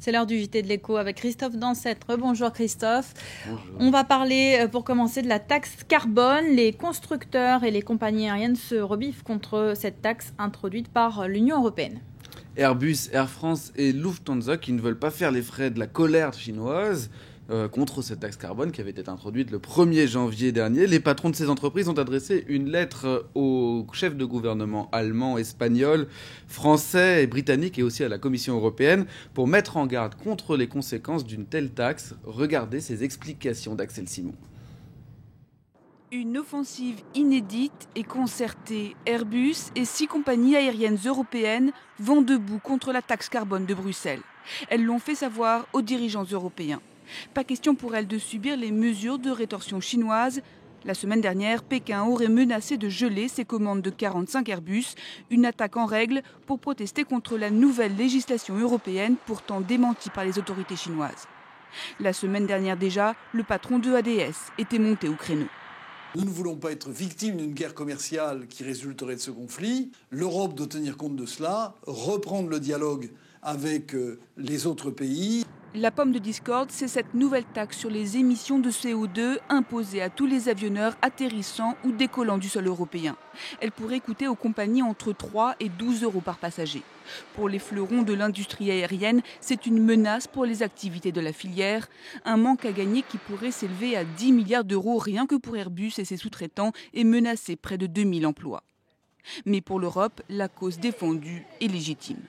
C'est l'heure du JT de l'écho avec Christophe Dancêtre. Bonjour Christophe. Bonjour. On va parler pour commencer de la taxe carbone. Les constructeurs et les compagnies aériennes se rebiffent contre cette taxe introduite par l'Union européenne. Airbus, Air France et Lufthansa qui ne veulent pas faire les frais de la colère chinoise contre cette taxe carbone qui avait été introduite le 1er janvier dernier. Les patrons de ces entreprises ont adressé une lettre aux chefs de gouvernement allemands, espagnols, français et britanniques et aussi à la Commission européenne pour mettre en garde contre les conséquences d'une telle taxe. Regardez ces explications d'Axel Simon. Une offensive inédite et concertée. Airbus et 6 compagnies aériennes européennes vont debout contre la taxe carbone de Bruxelles. Elles l'ont fait savoir aux dirigeants européens. Pas question pour elles de subir les mesures de rétorsion chinoises. La semaine dernière, Pékin aurait menacé de geler ses commandes de 45 Airbus, une attaque en règle pour protester contre la nouvelle législation européenne pourtant démentie par les autorités chinoises. La semaine dernière déjà, le patron de ADS était monté au créneau. Nous ne voulons pas être victimes d'une guerre commerciale qui résulterait de ce conflit. L'Europe doit tenir compte de cela, reprendre le dialogue avec les autres pays. La pomme de discorde, c'est cette nouvelle taxe sur les émissions de CO2 imposée à tous les avionneurs atterrissant ou décollant du sol européen. Elle pourrait coûter aux compagnies entre 3 et 12 euros par passager. Pour les fleurons de l'industrie aérienne, c'est une menace pour les activités de la filière. Un manque à gagner qui pourrait s'élever à 10 milliards d'euros rien que pour Airbus et ses sous-traitants et menacer près de 2000 emplois. Mais pour l'Europe, la cause défendue est légitime.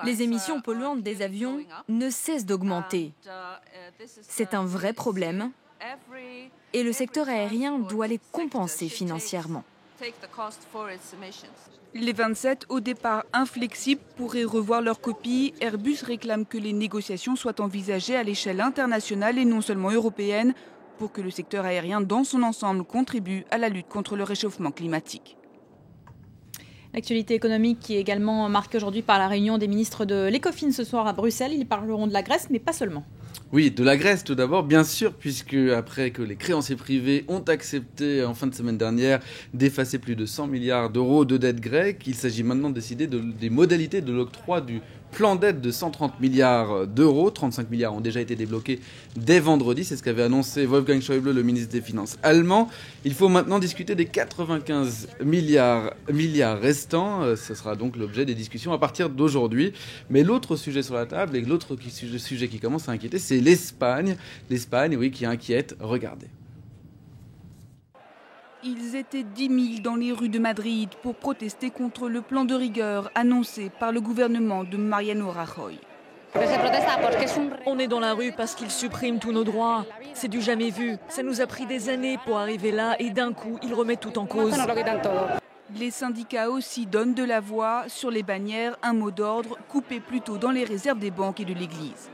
Les émissions polluantes des avions ne cessent d'augmenter. C'est un vrai problème et le secteur aérien doit les compenser financièrement. Les 27, au départ inflexibles, pourraient revoir leur copie. Airbus réclame que les négociations soient envisagées à l'échelle internationale et non seulement européenne pour que le secteur aérien dans son ensemble contribue à la lutte contre le réchauffement climatique. L'actualité économique qui est également marquée aujourd'hui par la réunion des ministres de l'Ecofin ce soir à Bruxelles. Ils parleront de la Grèce, mais pas seulement. Oui, de la Grèce tout d'abord, bien sûr, puisque après que les créanciers privés ont accepté en fin de semaine dernière d'effacer plus de 100 milliards d'euros de dette grecque, il s'agit maintenant de décider des modalités de l'octroi du plan d'aide de 130 milliards d'euros. 35 milliards ont déjà été débloqués dès vendredi, c'est ce qu'avait annoncé Wolfgang Schäuble, le ministre des Finances allemand. Il faut maintenant discuter des 95 milliards restants. Ce sera donc l'objet des discussions à partir d'aujourd'hui. Mais l'autre sujet sur la table et l'autre sujet qui commence à inquiéter, c'est l'Espagne. L'Espagne, oui, qui inquiète. Regardez. Ils étaient 10 000 dans les rues de Madrid pour protester contre le plan de rigueur annoncé par le gouvernement de Mariano Rajoy. On est dans la rue parce qu'ils suppriment tous nos droits. C'est du jamais vu. Ça nous a pris des années pour arriver là et d'un coup, ils remettent tout en cause. Les syndicats aussi donnent de la voix. Sur les bannières, un mot d'ordre, coupez plutôt dans les réserves des banques et de l'Église.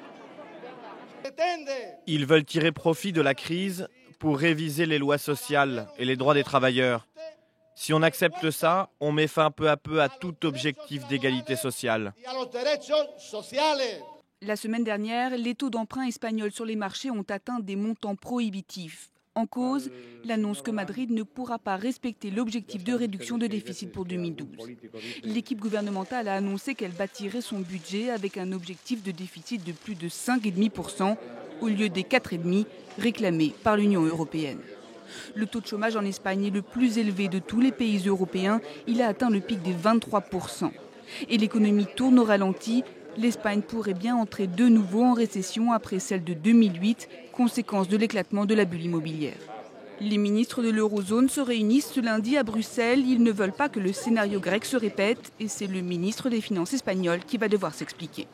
Ils veulent tirer profit de la crise pour réviser les lois sociales et les droits des travailleurs. Si on accepte ça, on met fin peu à peu à tout objectif d'égalité sociale. La semaine dernière, les taux d'emprunt espagnols sur les marchés ont atteint des montants prohibitifs. En cause, l'annonce que Madrid ne pourra pas respecter l'objectif de réduction de déficit pour 2012. L'équipe gouvernementale a annoncé qu'elle bâtirait son budget avec un objectif de déficit de plus de 5,5% au lieu des 4,5% réclamés par l'Union européenne. Le taux de chômage en Espagne est le plus élevé de tous les pays européens. Il a atteint le pic des 23%. Et l'économie tourne au ralenti. L'Espagne pourrait bien entrer de nouveau en récession après celle de 2008, conséquence de l'éclatement de la bulle immobilière. Les ministres de l'Eurozone se réunissent ce lundi à Bruxelles. Ils ne veulent pas que le scénario grec se répète et c'est le ministre des Finances espagnol qui va devoir s'expliquer.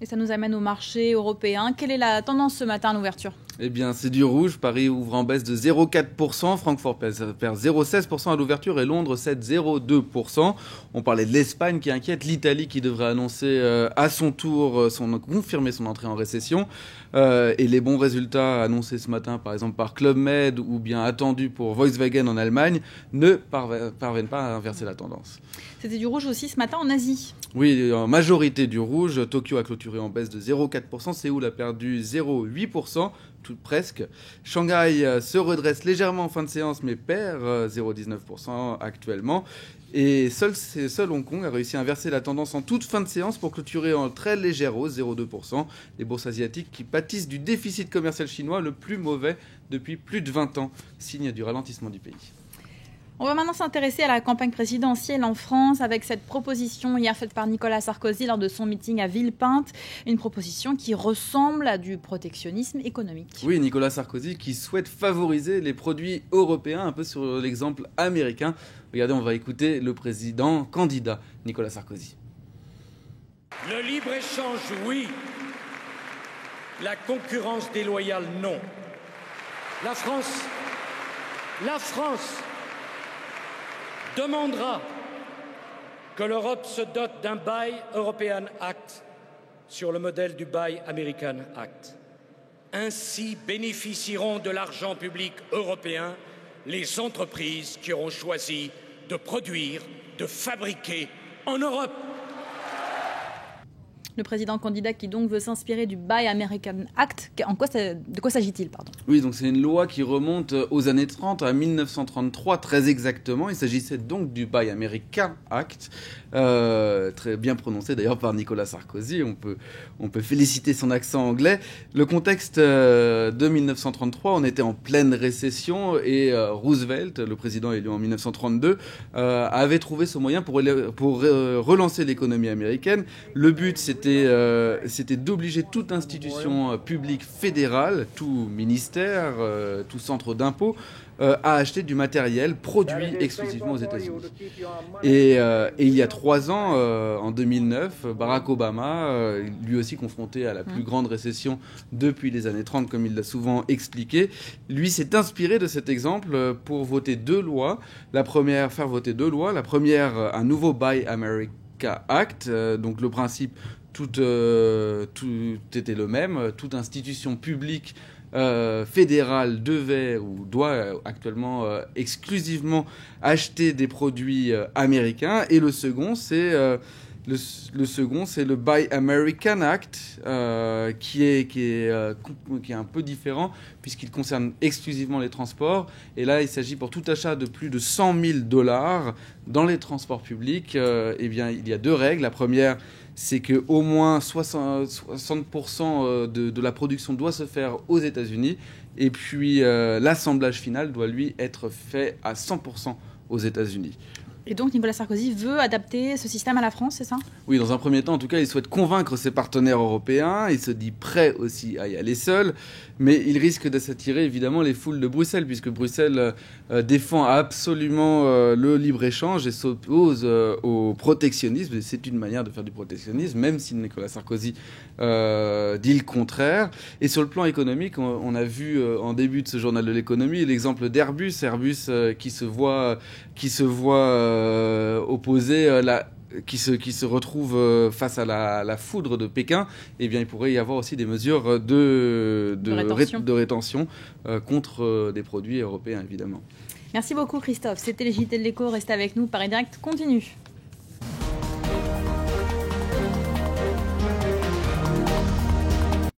Et ça nous amène au marché européen. Quelle est la tendance ce matin à l'ouverture ? Eh bien, c'est du rouge. Paris ouvre en baisse de 0,4%. Francfort perd 0,16% à l'ouverture et Londres cède 0,2%. On parlait de l'Espagne qui inquiète, l'Italie qui devrait annoncer à son tour, confirmer son entrée en récession. Et les bons résultats annoncés ce matin, par exemple par Club Med ou bien attendus pour Volkswagen en Allemagne, ne parviennent pas à inverser la tendance. C'était du rouge aussi ce matin en Asie. Oui, en majorité du rouge. Tokyo a clôturé en baisse de 0,4%. Séoul a perdu 0,8%. Tout presque. Shanghai se redresse légèrement en fin de séance, mais perd 0,19% actuellement. Et seul Hong Kong a réussi à inverser la tendance en toute fin de séance pour clôturer en très légère hausse, 0,2%. Les bourses asiatiques qui pâtissent du déficit commercial chinois le plus mauvais depuis plus de 20 ans, signe du ralentissement du pays. On va maintenant s'intéresser à la campagne présidentielle en France avec cette proposition hier faite par Nicolas Sarkozy lors de son meeting à Villepinte. Une proposition qui ressemble à du protectionnisme économique. Oui, Nicolas Sarkozy qui souhaite favoriser les produits européens, un peu sur l'exemple américain. Regardez, on va écouter le président candidat Nicolas Sarkozy. Le libre-échange, oui. La concurrence déloyale, non. La France demandera que l'Europe se dote d'un Buy European Act sur le modèle du Buy American Act. Ainsi bénéficieront de l'argent public européen les entreprises qui auront choisi de produire, de fabriquer en Europe. Le président candidat qui donc veut s'inspirer du Buy American Act, de quoi s'agit-il, pardon ? Oui, donc c'est une loi qui remonte aux années 30, à 1933 très exactement. Il s'agissait donc du Buy American Act, très bien prononcé d'ailleurs par Nicolas Sarkozy. On peut féliciter son accent anglais. Le contexte de 1933, on était en pleine récession et Roosevelt, le président élu en 1932, avait trouvé ce moyen pour relancer l'économie américaine. Le but, c'était d'obliger toute institution publique fédérale, tout ministère, tout centre d'impôt, à acheter du matériel produit exclusivement aux États-Unis. Et il y a 3 ans, en 2009, Barack Obama, lui aussi confronté à la plus grande récession depuis les années 30, comme il l'a souvent expliqué, lui s'est inspiré de cet exemple pour voter 2 lois. Faire voter 2 lois. La première, un nouveau Buy America Act, donc le principe tout était le même. Toute institution publique fédérale devait ou doit actuellement exclusivement acheter des produits américains. Et le second, c'est le Buy American Act, qui est un peu différent puisqu'il concerne exclusivement les transports. Et là, il s'agit pour tout achat de plus de $100 000 dans les transports publics. Eh bien, il y a 2 règles. La première, c'est qu'au moins 60% de la production doit se faire aux États-Unis. Et puis, l'assemblage final doit, lui, être fait à 100% aux États-Unis. Et donc Nicolas Sarkozy veut adapter ce système à la France, c'est ça ? Oui, dans un premier temps, en tout cas, il souhaite convaincre ses partenaires européens. Il se dit prêt aussi à y aller seul. Mais il risque de s'attirer évidemment les foules de Bruxelles, puisque Bruxelles défend absolument le libre-échange et s'oppose au protectionnisme. Et c'est une manière de faire du protectionnisme, même si Nicolas Sarkozy dit le contraire. Et sur le plan économique, on a vu en début de ce journal de l'économie l'exemple d'Airbus. Airbus qui se voit opposer qui se retrouve face à la foudre de Pékin. Eh bien, il pourrait y avoir aussi des mesures de rétention contre des produits européens, évidemment. Merci beaucoup, Christophe. C'était les JT de l'Écho. Restez avec nous. Paris Direct continue.